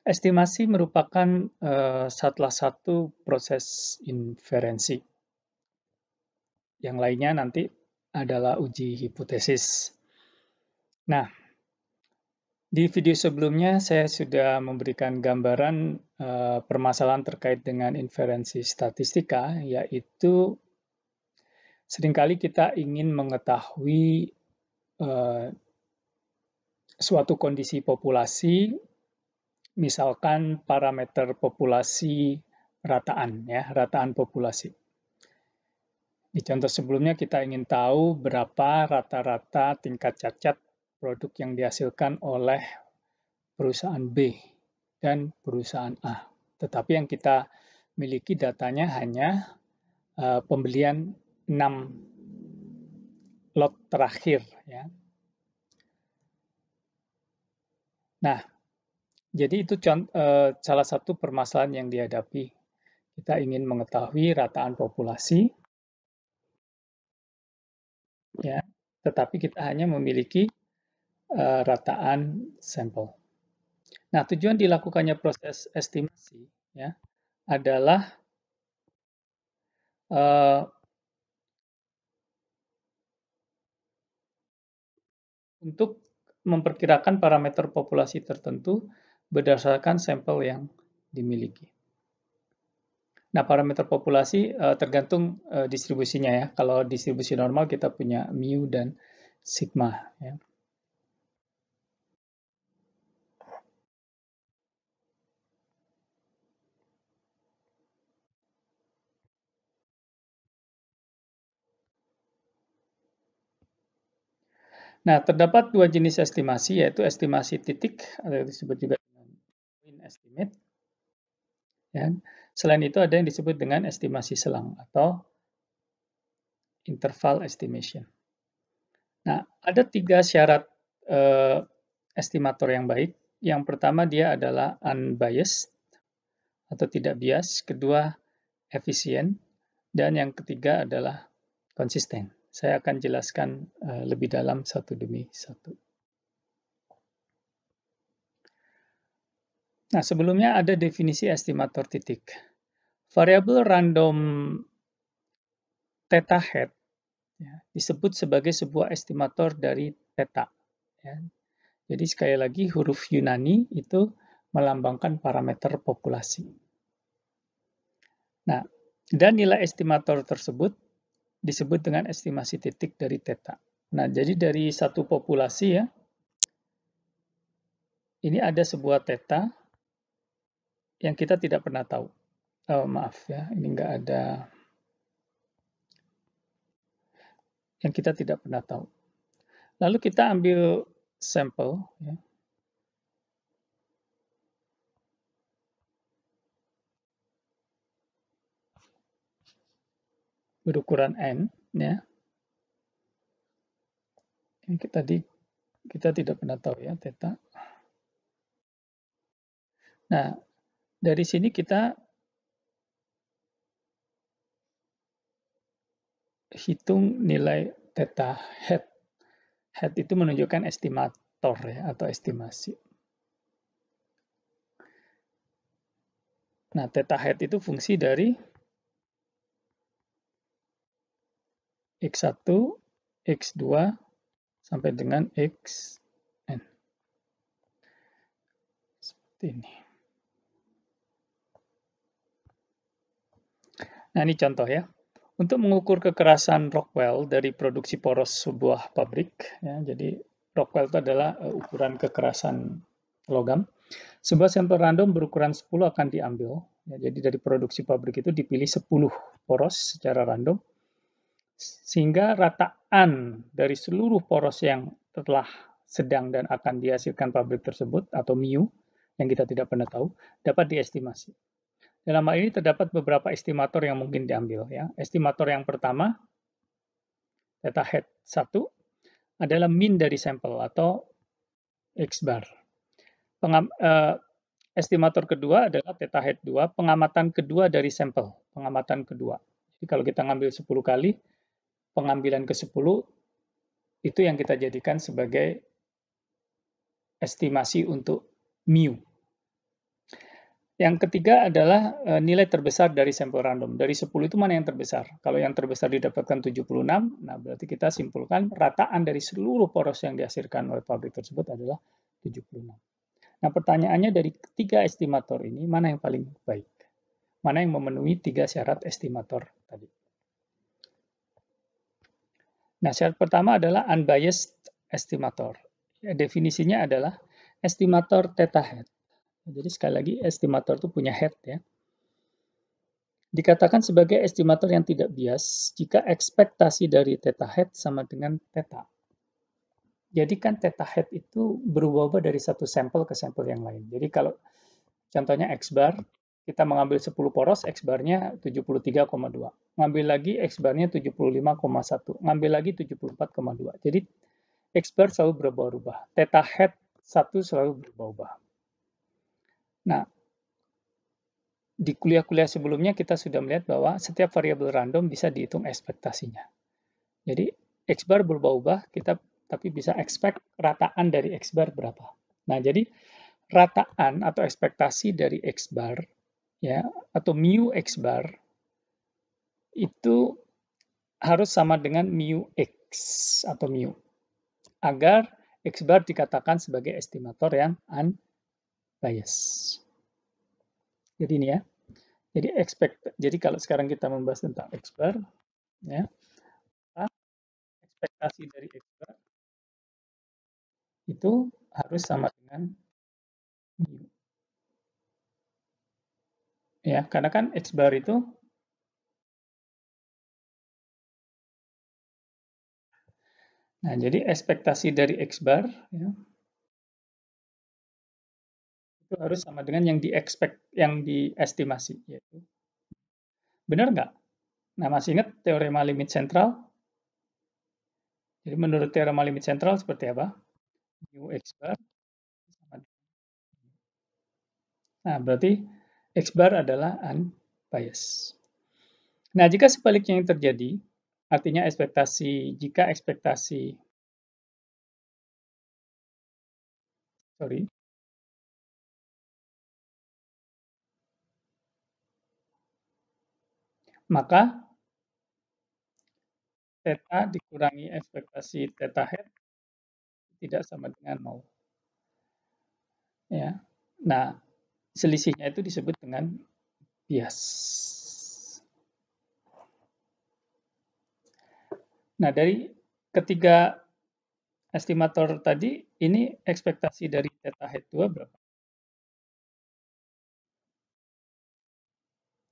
Estimasi merupakan salah satu proses inferensi. Yang lainnya nanti adalah uji hipotesis. Nah, di video sebelumnya saya sudah memberikan gambaran permasalahan terkait dengan inferensi statistika, yaitu seringkali kita ingin mengetahui suatu kondisi populasi, misalkan parameter populasi rataan, rataan populasi. Di contoh sebelumnya kita ingin tahu berapa rata-rata tingkat cacat produk yang dihasilkan oleh perusahaan B dan perusahaan A. Tetapi yang kita miliki datanya hanya pembelian 6 lot terakhir. Nah, jadi itu salah satu permasalahan yang dihadapi. Kita ingin mengetahui rataan populasi, tetapi kita hanya memiliki rataan sampel. Nah, tujuan dilakukannya proses estimasi adalah untuk memperkirakan parameter populasi tertentu berdasarkan sampel yang dimiliki. Nah, parameter populasi tergantung distribusinya ya. Kalau distribusi normal kita punya mu dan sigma ya. Nah, terdapat dua jenis estimasi, yaitu estimasi titik atau disebut juga dengan point estimate. Ya. Selain itu ada yang disebut dengan estimasi selang atau interval estimation. Nah, ada 3 syarat estimator yang baik. Yang pertama dia adalah unbiased atau tidak bias, kedua efisien, dan yang ketiga adalah konsisten. Saya akan jelaskan lebih dalam satu demi satu. Nah, sebelumnya ada definisi estimator titik. Variabel random theta hat disebut sebagai sebuah estimator dari theta. Jadi sekali lagi huruf Yunani itu melambangkan parameter populasi. Nah, dan nilai estimator tersebut disebut dengan estimasi titik dari theta. Nah, jadi dari satu populasi ini ada sebuah theta yang kita tidak pernah tahu. Maaf ya, ini nggak ada yang kita tidak pernah tahu. Lalu kita ambil sampel berukuran n Ini kita tidak pernah tahu ya theta. Nah, dari sini kita hitung nilai theta hat. Hat itu menunjukkan estimator atau estimasi. Nah, theta hat itu fungsi dari X1, X2, sampai dengan Xn. Seperti ini. Nah, ini contoh ya. Untuk mengukur kekerasan Rockwell dari produksi poros sebuah pabrik, jadi Rockwell itu adalah ukuran kekerasan logam. Sebuah sampel random berukuran 10 akan diambil. Jadi dari produksi pabrik itu dipilih 10 poros secara random. Sehingga rataan dari seluruh poros yang telah sedang dan akan dihasilkan pabrik tersebut, atau mu, yang kita tidak pernah tahu, dapat diestimasi. Dalam hal ini terdapat beberapa estimator yang mungkin diambil. Estimator yang pertama, theta hat 1, adalah mean dari sampel atau X bar. Estimator kedua adalah theta hat 2, pengamatan kedua dari sampel. Pengamatan kedua. Jadi kalau kita ngambil 10 kali, pengambilan ke-10 itu yang kita jadikan sebagai estimasi untuk mu. Yang ketiga adalah nilai terbesar dari sampel random. Dari 10 itu mana yang terbesar? Kalau yang terbesar didapatkan 76, nah berarti kita simpulkan rataan dari seluruh poros yang dihasilkan oleh pabrik tersebut adalah 76. Nah, pertanyaannya dari ketiga estimator ini, mana yang paling baik? Mana yang memenuhi tiga syarat estimator tadi? Nah, syarat pertama adalah unbiased estimator. Ya, definisinya adalah estimator theta head. Jadi sekali lagi estimator itu punya head ya. Dikatakan sebagai estimator yang tidak bias jika ekspektasi dari theta head sama dengan theta. Jadi kan theta head itu berubah-ubah dari satu sampel ke sampel yang lain. Jadi kalau contohnya X bar, kita mengambil 10 poros, X barnya 73,2. Ngambil lagi X barnya 75,1. Ngambil lagi 74,2. Jadi X bar selalu berubah-ubah. Theta head 1 selalu berubah-ubah. Nah, di kuliah-kuliah sebelumnya kita sudah melihat bahwa setiap variabel random bisa dihitung ekspektasinya. Jadi X bar berubah-ubah, kita tapi bisa expect rataan dari X bar berapa. Nah, jadi rataan atau ekspektasi dari X bar ya atau mu X bar itu harus sama dengan mu X atau mu agar X bar dikatakan sebagai estimator yang unbiased. Jadi ini ya. Jadi kalau sekarang kita membahas tentang X bar ya, ekspektasi dari X bar itu harus sama dengan mu. Ya, karena kan X bar itu nah, jadi ekspektasi dari X bar ya, itu harus sama dengan yang diestimasi yaitu. Benar nggak? Nah, masih ingat teorema limit sentral? Jadi menurut teorema limit sentral seperti apa? Mu X bar sama. Nah, berarti X bar adalah unbiased. Nah, jika sebaliknya yang terjadi, artinya jika ekspektasi, sorry, maka theta dikurangi ekspektasi theta head tidak sama dengan 0. Ya. Nah, selisihnya itu disebut dengan bias. Nah, dari ketiga estimator tadi, ini ekspektasi dari theta head 2 berapa?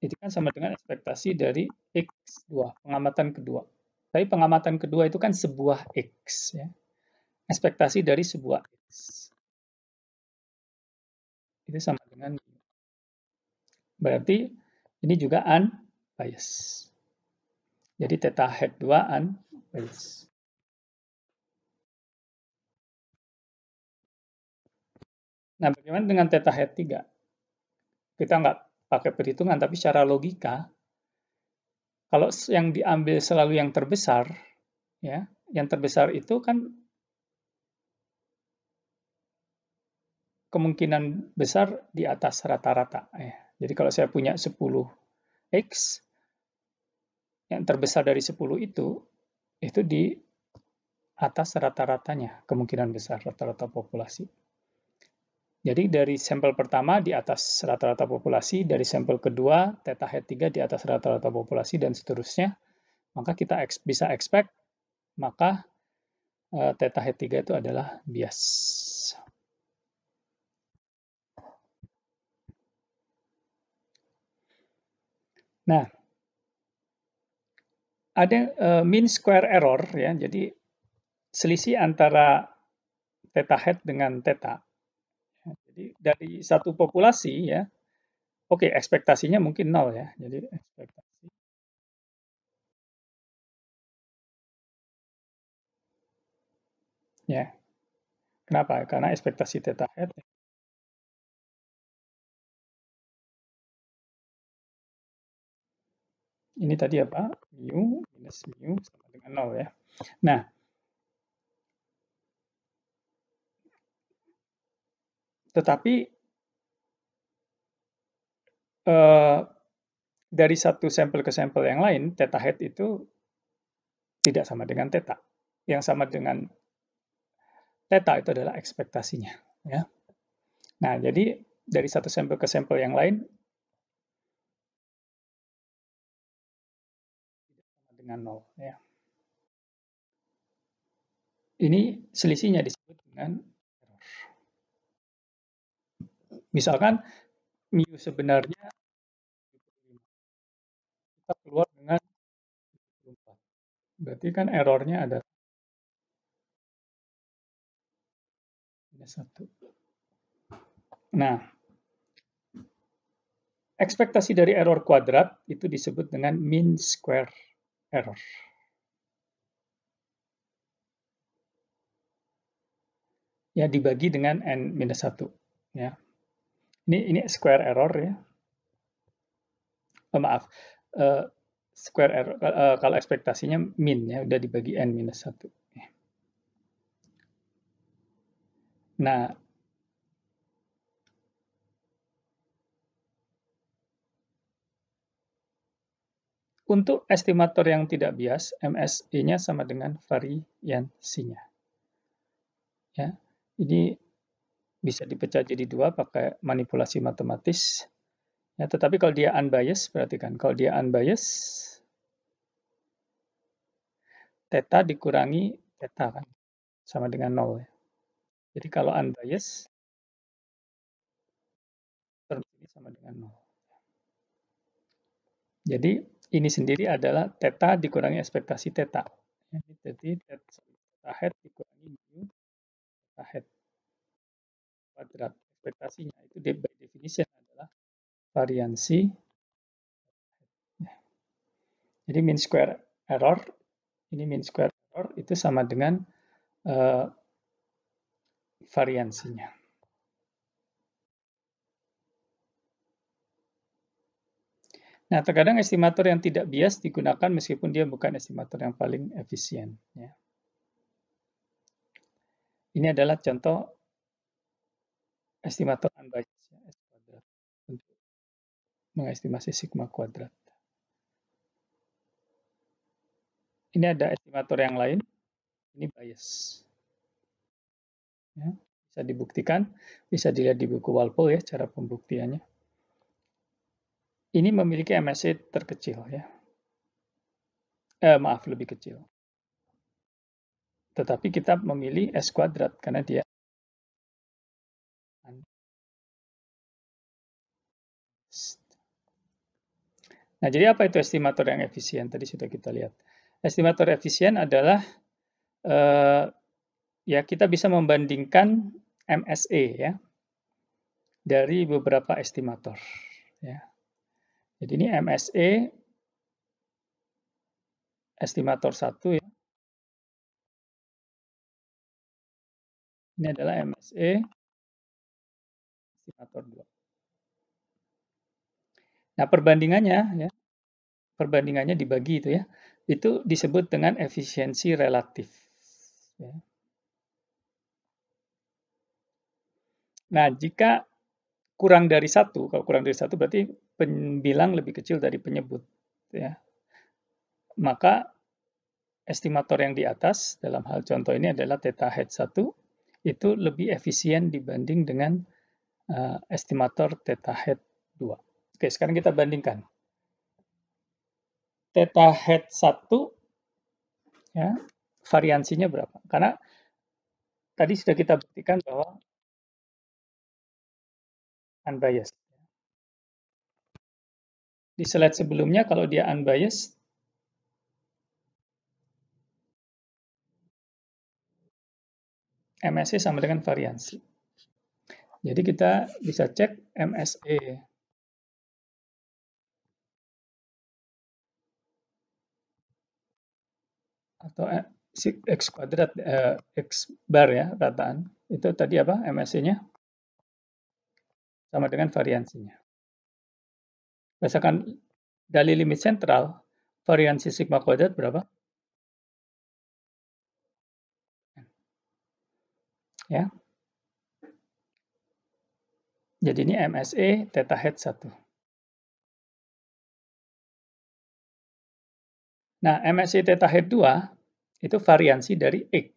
Itu kan sama dengan ekspektasi dari X2, pengamatan kedua. Tapi pengamatan kedua itu kan sebuah X. Ya. Ekspektasi dari sebuah X. Itu sama dengan, berarti ini juga unbiased. Jadi theta head 2 unbiased. Nah, bagaimana dengan theta head 3? Kita nggak pakai perhitungan, tapi secara logika, kalau yang diambil selalu yang terbesar, ya, yang terbesar itu kan kemungkinan besar di atas rata-rata. Ya. Jadi kalau saya punya 10X, yang terbesar dari 10 itu di atas rata-ratanya, kemungkinan besar rata-rata populasi. Jadi dari sampel pertama di atas rata-rata populasi, dari sampel kedua, theta head 3 di atas rata-rata populasi, dan seterusnya, maka kita bisa expect, maka theta head 3 itu adalah bias. Nah, ada mean square error ya, jadi selisih antara theta head dengan theta. Jadi dari satu populasi ya, oke ekspektasinya mungkin 0 ya. Jadi ekspektasi ya. Kenapa? Karena ekspektasi theta head ini tadi apa? Mu minus mu sama dengan 0 ya. Nah, tetapi eh, dari satu sampel ke sampel yang lain, theta head itu tidak sama dengan theta. Yang sama dengan theta itu adalah ekspektasinya. Ya. Nah, jadi dari satu sampel ke sampel yang lain sama dengan nol. Ya. Ini selisihnya disebut dengan error. Misalkan mu sebenarnya kita keluar dengan 24. Berarti kan errornya ada minus 1. Nah, ekspektasi dari error kuadrat itu disebut dengan mean square error. Ya, dibagi dengan n minus 1. Ya. Ini square error ya. Maaf. Square error kalau ekspektasinya min ya, udah dibagi n minus 1. Nah, untuk estimator yang tidak bias, MSE-nya sama dengan variansinya. Ya, ini bisa dipecah jadi dua pakai manipulasi matematis. Ya, tetapi kalau dia unbiased, perhatikan. Kalau dia unbiased, theta dikurangi theta kan, sama dengan 0. Ya. Jadi kalau unbiased, term ini sama dengan 0. Jadi ini sendiri adalah theta dikurangi ekspektasi theta. Ya, jadi theta head dikurangi mu theta head kuadrat. Ekspektasinya itu by definition adalah variansi. Jadi mean square error, ini mean square error itu sama dengan uh, variansinya. Nah, terkadang estimator yang tidak bias digunakan meskipun dia bukan estimator yang paling efisien. Ya. Ini adalah contoh estimator unbiased ya, S kuadrat, untuk mengestimasi sigma kuadrat. Ini ada estimator yang lain, ini bias. Ya, bisa dibuktikan, bisa dilihat di buku Walpole ya cara pembuktiannya. Ini memiliki MSE terkecil ya. Maaf, lebih kecil. Tetapi kita memilih S kuadrat karena dia. Nah, jadi apa itu estimator yang efisien? Tadi sudah kita lihat. Estimator efisien adalah ya kita bisa membandingkan MSE ya dari beberapa estimator. Ya. Jadi ini MSE estimator 1 ya. Ini adalah MSE estimator 2. Nah, perbandingannya dibagi itu ya. Itu disebut dengan efisiensi relatif. Ya. Nah, jika kurang dari satu, kalau kurang dari satu berarti pembilang lebih kecil dari penyebut. Ya. Maka estimator yang di atas, dalam hal contoh ini adalah theta head 1, itu lebih efisien dibanding dengan estimator theta head 2. Oke, sekarang kita bandingkan. Theta head 1, ya, variansinya berapa? Karena tadi sudah kita buktikan bahwa unbiased. Di slide sebelumnya kalau dia unbiased, MSE sama dengan variansi. Jadi kita bisa cek MSE atau X kuadrat, X bar ya, rataan. Itu tadi apa MSE-nya? Sama dengan variansinya. Berdasarkan dalil limit sentral, variansi sigma kuadrat berapa? Ya. Jadi ini MSE theta head 1. Nah, MSI theta hat 2 itu variansi dari X.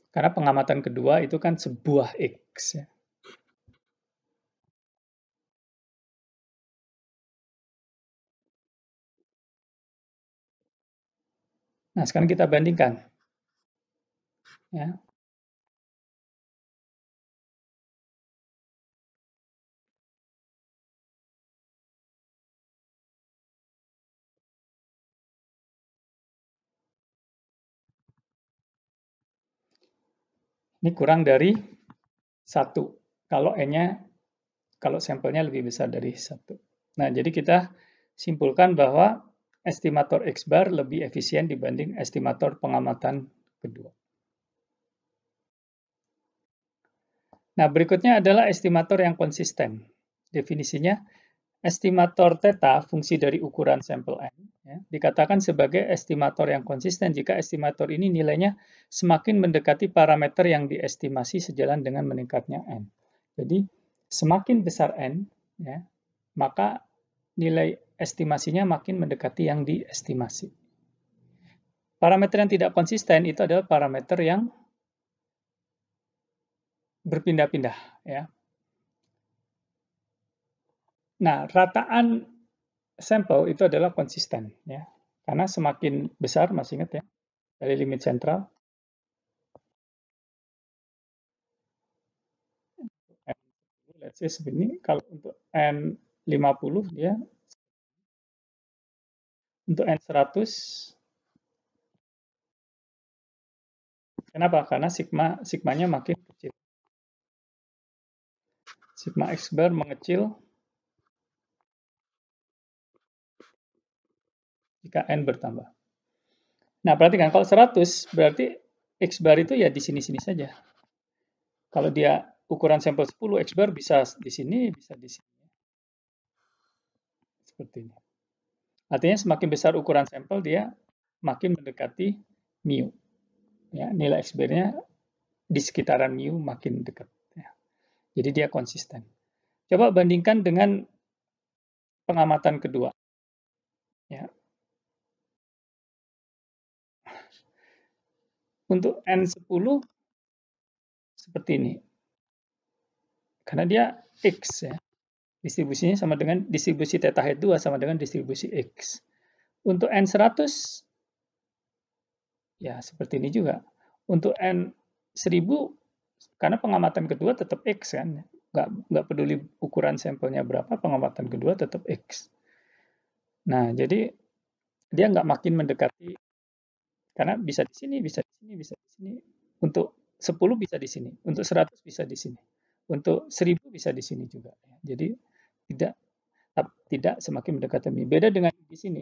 Karena pengamatan kedua itu kan sebuah X. Nah, sekarang kita bandingkan. Ya. Ini kurang dari 1. Kalau N-nya, kalau sampelnya lebih besar dari 1. Nah, jadi kita simpulkan bahwa estimator X bar lebih efisien dibanding estimator pengamatan kedua. Nah, berikutnya adalah estimator yang konsisten. Definisinya, estimator theta, fungsi dari ukuran sampel N, ya, dikatakan sebagai estimator yang konsisten jika estimator ini nilainya semakin mendekati parameter yang diestimasi sejalan dengan meningkatnya N. Jadi, semakin besar N, ya, maka nilai estimasinya makin mendekati yang diestimasi. Parameter yang tidak konsisten itu adalah parameter yang berpindah-pindah, ya. Nah, rataan sampel itu adalah konsisten, ya. Karena semakin besar, masih ingat ya, dari limit sentral, let's say segini, kalau untuk N50 dia, untuk N100, kenapa? Karena sigmanya makin kecil. Sigma X bar mengecil jika N bertambah. Nah, perhatikan, kalau 100 berarti X bar itu ya di sini-sini saja. Kalau dia ukuran sampel 10, X bar bisa di sini, bisa di sini. Seperti ini. Artinya semakin besar ukuran sampel, dia makin mendekati mu. Ya, nilai X bar-nya di sekitaran mu makin dekat. Ya. Jadi dia konsisten. Coba bandingkan dengan pengamatan kedua. Ya. Untuk N10 seperti ini. Karena dia X ya. Distribusinya sama dengan distribusi theta hat 2 sama dengan distribusi X. Untuk N100 ya seperti ini juga. Untuk N1000 karena pengamatan kedua tetap X kan. Nggak peduli ukuran sampelnya berapa, pengamatan kedua tetap X. Nah, jadi dia nggak makin mendekati, karena bisa di sini, bisa di sini, bisa di sini. Untuk 10 bisa di sini, untuk 100 bisa di sini, untuk 1000 bisa di sini juga. Jadi tidak tidak semakin mendekati mi. Beda dengan di sini.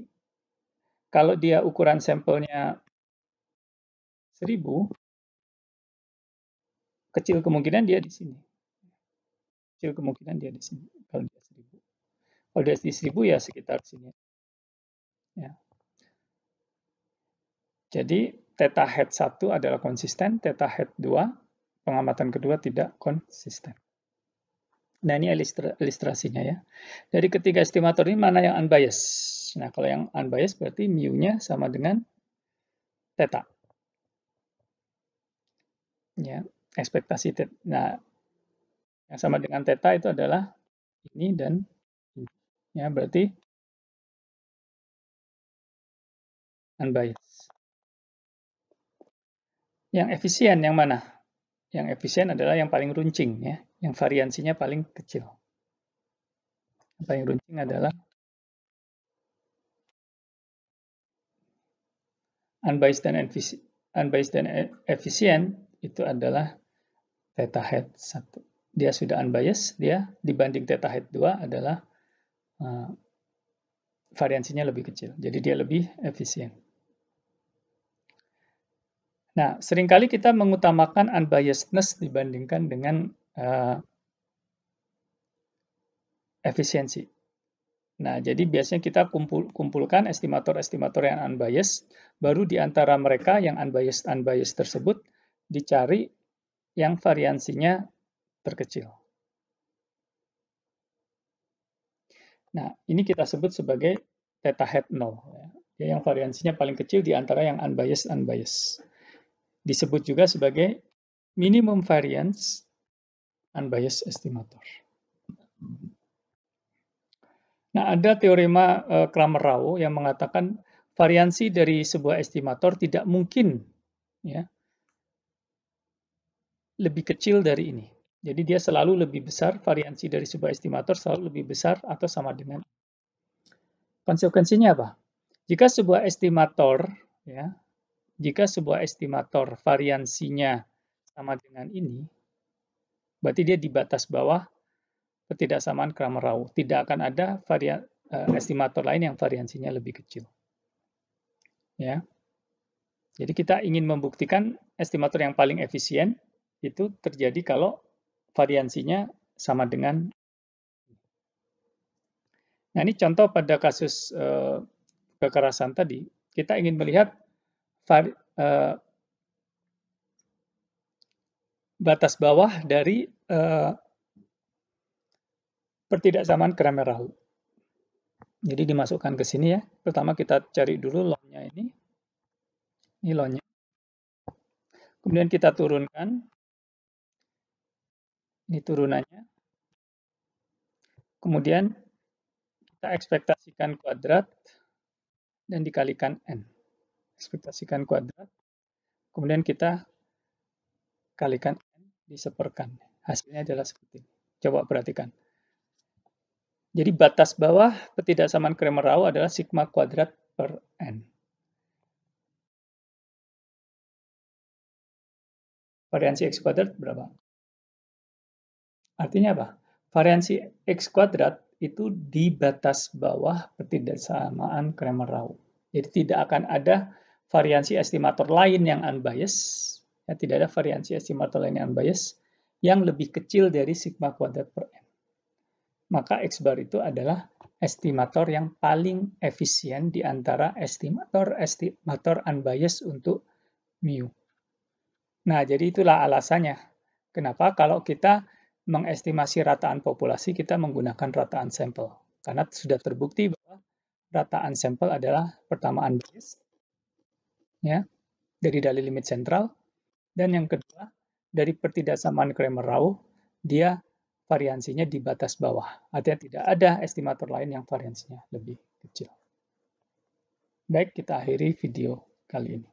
Kalau dia ukuran sampelnya 1000, kecil kemungkinan dia di sini. Kecil kemungkinan dia di sini. Kalau dia 1000. Kalau dia di 1000 ya sekitar sini. Ya. Jadi theta hat 1 adalah konsisten, theta hat 2 pengamatan kedua tidak konsisten. Nah, ini ilustrasinya ya. Dari ketiga estimator ini mana yang unbiased? Nah, kalau yang unbiased berarti mu-nya sama dengan theta. Ya, ekspektasi theta. Nah, yang sama dengan theta itu adalah ini dan ini. Ya, berarti unbiased. Yang efisien yang mana? Yang efisien adalah yang paling runcing ya, yang variansinya paling kecil. Yang paling runcing adalah unbiased dan efisien itu adalah theta hat 1. Dia sudah unbiased, dia dibanding theta hat 2 adalah variansinya lebih kecil. Jadi dia lebih efisien. Nah, seringkali kita mengutamakan unbiasedness dibandingkan dengan efisiensi. Nah, jadi biasanya kita kumpulkan estimator-estimator yang unbiased, baru di antara mereka yang unbiased tersebut dicari yang variansinya terkecil. Nah, ini kita sebut sebagai theta hat 0. Ya, yang variansinya paling kecil di antara yang unbiased. Disebut juga sebagai minimum variance unbiased estimator. Nah, ada teorema Cramer-Rao yang mengatakan variansi dari sebuah estimator tidak mungkin ya, lebih kecil dari ini. Jadi dia selalu lebih besar, variansi dari sebuah estimator selalu lebih besar atau sama dengan. Konsekuensinya apa? Jika sebuah estimator ya, jika sebuah estimator variansinya sama dengan ini, berarti dia di batas bawah ketidaksamaan Cramer-Rao. Tidak akan ada estimator lain yang variansinya lebih kecil. Ya. Jadi kita ingin membuktikan estimator yang paling efisien itu terjadi kalau variansinya sama dengan. Nah, ini contoh pada kasus kekerasan tadi, kita ingin melihat batas bawah dari pertidaksamaan Cramer-Rao. Jadi dimasukkan ke sini ya. Pertama kita cari dulu law-nya ini. Ini law-nya. Kemudian kita turunkan. Ini turunannya. Kemudian kita ekspektasikan kuadrat dan dikalikan N. Ekspektasikan kuadrat. Kemudian kita kalikan N diseperkan. Hasilnya adalah seperti ini. Coba perhatikan. Jadi batas bawah ketidaksamaan Cramer-Rao adalah sigma kuadrat per N. Variansi X kuadrat berapa? Artinya apa? Variansi X kuadrat itu di batas bawah ketidaksamaan Cramer-Rao. Jadi tidak akan ada variansi estimator lain yang unbiased, ya, tidak ada variansi estimator lain yang unbiased yang lebih kecil dari sigma kuadrat per N. Maka X bar itu adalah estimator yang paling efisien di antara estimator unbiased untuk mu. Nah, jadi itulah alasannya. Kenapa kalau kita mengestimasi rataan populasi, kita menggunakan rataan sampel. Karena sudah terbukti bahwa rataan sampel adalah pertama unbiased, ya, dari dalil limit sentral, dan yang kedua, dari pertidaksamaan Cramer-Rao, dia variansinya di batas bawah. Artinya tidak ada estimator lain yang variansinya lebih kecil. Baik, kita akhiri video kali ini.